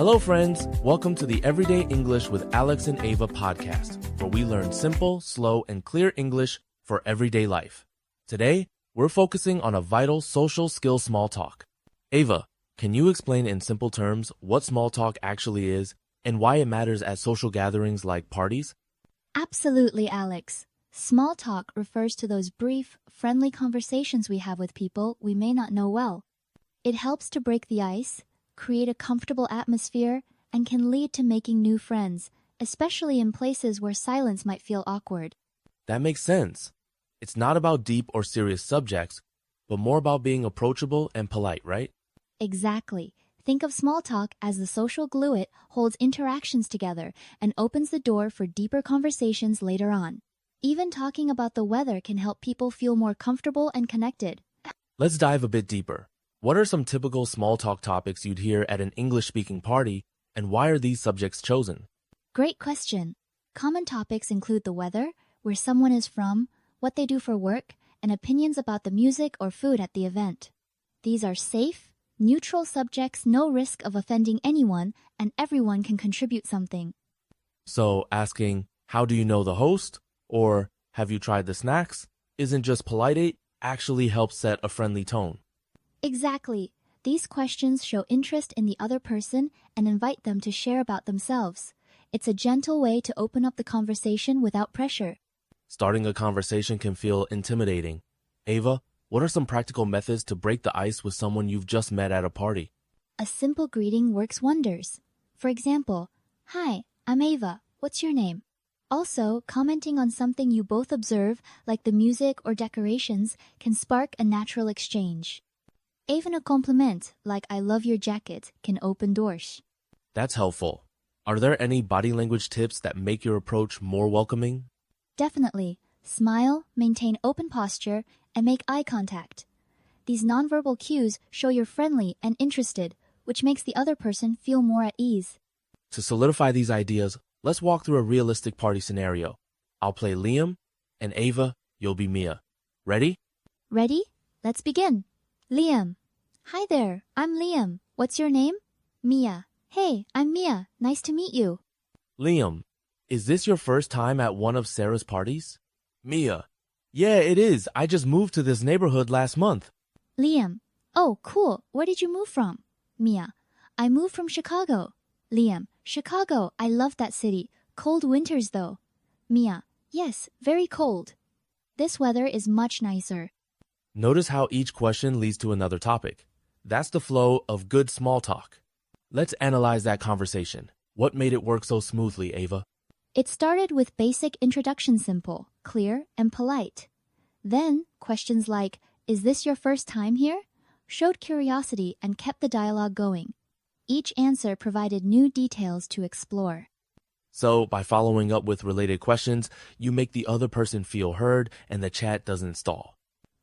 Hello, friends. Welcome to the Everyday English with Alex and Ava podcast, where we learn simple, slow, and clear English for everyday life. Today, we're focusing on a vital social skill, small talk. Ava, can you explain in simple terms what small talk actually is and why it matters at social gatherings like parties? Absolutely, Alex. Small talk refers to those brief, friendly conversations we have with people we may not know well. It helps to break the ice, create a comfortable atmosphere, and can lead to making new friends, especially in places where silence might feel awkward. That makes sense. It's not about deep or serious subjects, but more about being approachable and polite, right? Exactly. Think of small talk as the social glue it holds interactions together and opens the door for deeper conversations later on. Even talking about the weather can help people feel more comfortable and connected. Let's dive a bit deeper. What are some typical small talk topics you'd hear at an English-speaking party, and why are these subjects chosen? Great question. Common topics include the weather, where someone is from, what they do for work, and opinions about the music or food at the event. These are safe, neutral subjects, no risk of offending anyone, and everyone can contribute something. So asking, how do you know the host? Or have you tried the snacks? Isn't just polite, it actually helps set a friendly tone. Exactly. These questions show interest in the other person and invite them to share about themselves. It's a gentle way to open up the conversation without pressure. Starting a conversation can feel intimidating. Ava, what are some practical methods to break the ice with someone you've just met at a party? A simple greeting works wonders. For example, "Hi, I'm Ava. What's your name?" Also, commenting on something you both observe, like the music or decorations, can spark a natural exchange. Even a compliment, like "I love your jacket," can open doors. That's helpful. Are there any body language tips that make your approach more welcoming? Definitely. Smile, maintain open posture, and make eye contact. These nonverbal cues show you're friendly and interested, which makes the other person feel more at ease. To solidify these ideas, let's walk through a realistic party scenario. I'll play Liam, and Ava, you'll be Mia. Ready? Ready? Let's begin. Liam. "Hi there, I'm Liam. What's your name?" Mia. "Hey, I'm Mia. Nice to meet you." Liam, is this your first time at one of Sarah's parties? Mia. Yeah, it is. I just moved to this neighborhood last month. Liam. "Oh, cool. Where did you move from?" Mia. "I moved from Chicago." Liam. "Chicago, I love that city. Cold winters though." Mia. "Yes, very cold." This weather is much nicer. Notice how each question leads to another topic. That's the flow of good small talk. Let's analyze that conversation. What made it work so smoothly, Ava? It started with basic introduction, simple, clear, and polite. Then, questions like, "Is this your first time here?" showed curiosity and kept the dialogue going. Each answer provided new details to explore. So, by following up with related questions, you make the other person feel heard and the chat doesn't stall.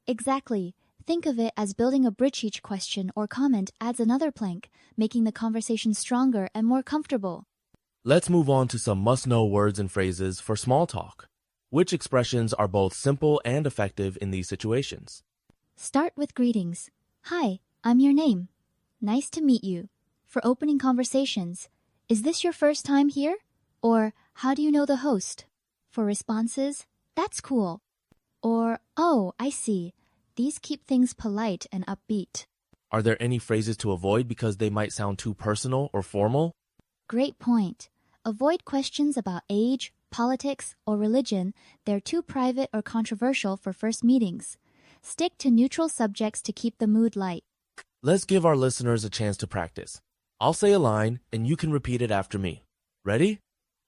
Exactly. Think of it as building a bridge. Each question or comment adds another plank, making the conversation stronger and more comfortable. Let's move on to some must-know words and phrases for small talk. Which expressions are both simple and effective in these situations? Start with greetings. "Hi, I'm your name." "Nice to meet you." For opening conversations, "Is this your first time here?" Or, "How do you know the host?" For responses, "That's cool." Or, "Oh, I see." These keep things polite and upbeat. Are there any phrases to avoid because they might sound too personal or formal? Great point. Avoid questions about age, politics, or religion. They're too private or controversial for first meetings. Stick to neutral subjects to keep the mood light. Let's give our listeners a chance to practice. I'll say a line and you can repeat it after me. Ready?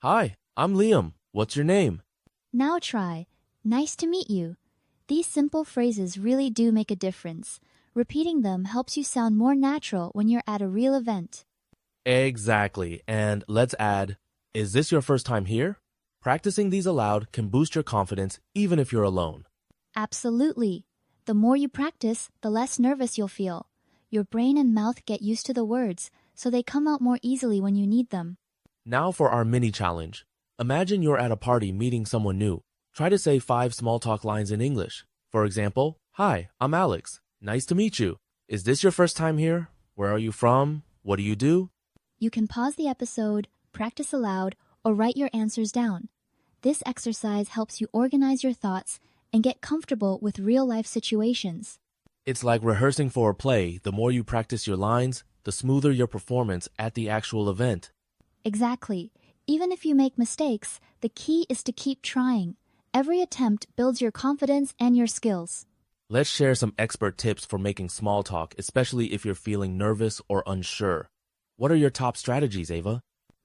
"Hi, I'm Liam. What's your name?" Now try, "Nice to meet you." These simple phrases really do make a difference. Repeating them helps you sound more natural when you're at a real event. Exactly. And let's add, "Is this your first time here?" Practicing these aloud can boost your confidence even if you're alone. Absolutely. The more you practice, the less nervous you'll feel. Your brain and mouth get used to the words, so they come out more easily when you need them. Now for our mini challenge. Imagine you're at a party meeting someone new. Try to say 5 small talk lines in English. For example, "Hi, I'm Alex. Nice to meet you. Is this your first time here? Where are you from? What do you do?" You can pause the episode, practice aloud, or write your answers down. This exercise helps you organize your thoughts and get comfortable with real-life situations. It's like rehearsing for a play. The more you practice your lines, the smoother your performance at the actual event. Exactly. Even if you make mistakes, the key is to keep trying. Every attempt builds your confidence and your skills. Let's share some expert tips for making small talk, especially if you're feeling nervous or unsure. What are your top strategies, Ava?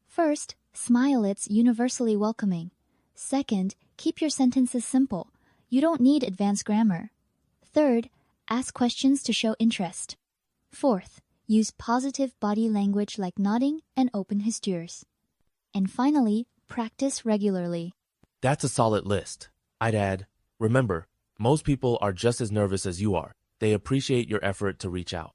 First, smile. It's universally welcoming. Second, keep your sentences simple. You don't need advanced grammar. Third, ask questions to show interest. Fourth, use positive body language like nodding and open gestures. And finally, practice regularly. That's a solid list. I'd add, remember, most people are just as nervous as you are. They appreciate your effort to reach out.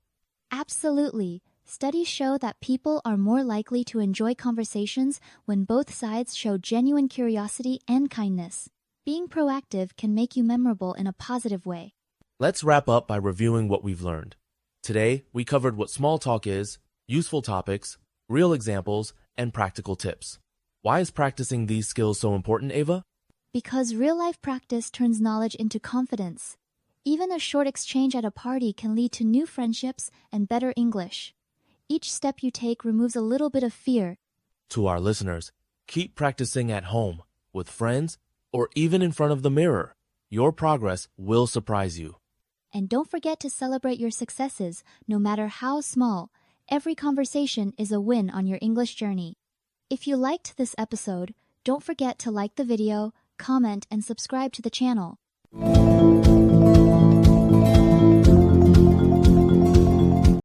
Absolutely. Studies show that people are more likely to enjoy conversations when both sides show genuine curiosity and kindness. Being proactive can make you memorable in a positive way. Let's wrap up by reviewing what we've learned. Today, we covered what small talk is, useful topics, real examples, and practical tips. Why is practicing these skills so important, Ava? Because real-life practice turns knowledge into confidence. Even a short exchange at a party can lead to new friendships and better English. Each step you take removes a little bit of fear. To our listeners, keep practicing at home, with friends, or even in front of the mirror. Your progress will surprise you. And don't forget to celebrate your successes, no matter how small. Every conversation is a win on your English journey. If you liked this episode, don't forget to like the video, comment, and subscribe to the channel.